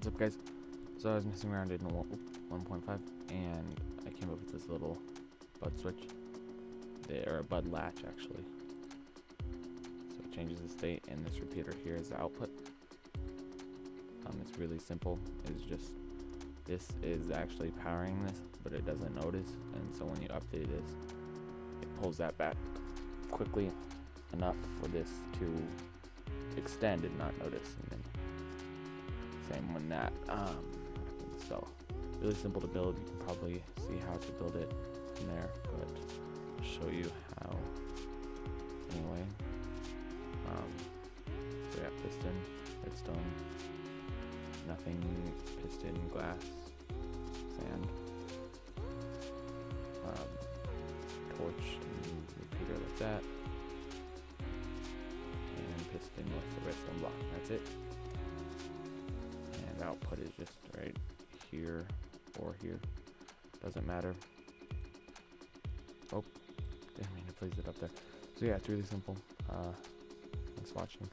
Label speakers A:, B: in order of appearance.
A: What's up, guys? So I was messing around in 1.5 and I came up with this little bud switch there, or a bud latch actually. So it changes the state, and this repeater here is the output. It's really simple. It's just, this is actually powering this, but it doesn't notice, and so when you update this, it pulls that back quickly enough for this to extend and not notice, and then same when that. So really simple to build. You can probably see how to build it from there, but I'll show you how anyway. So we got piston, redstone, nothing, piston, glass, sand, torch and repeater like that, and piston with the redstone block. That's it. And output is just right here or here, doesn't matter. Oh, didn't mean to place it up there. So yeah, it's really simple. Thanks for watching.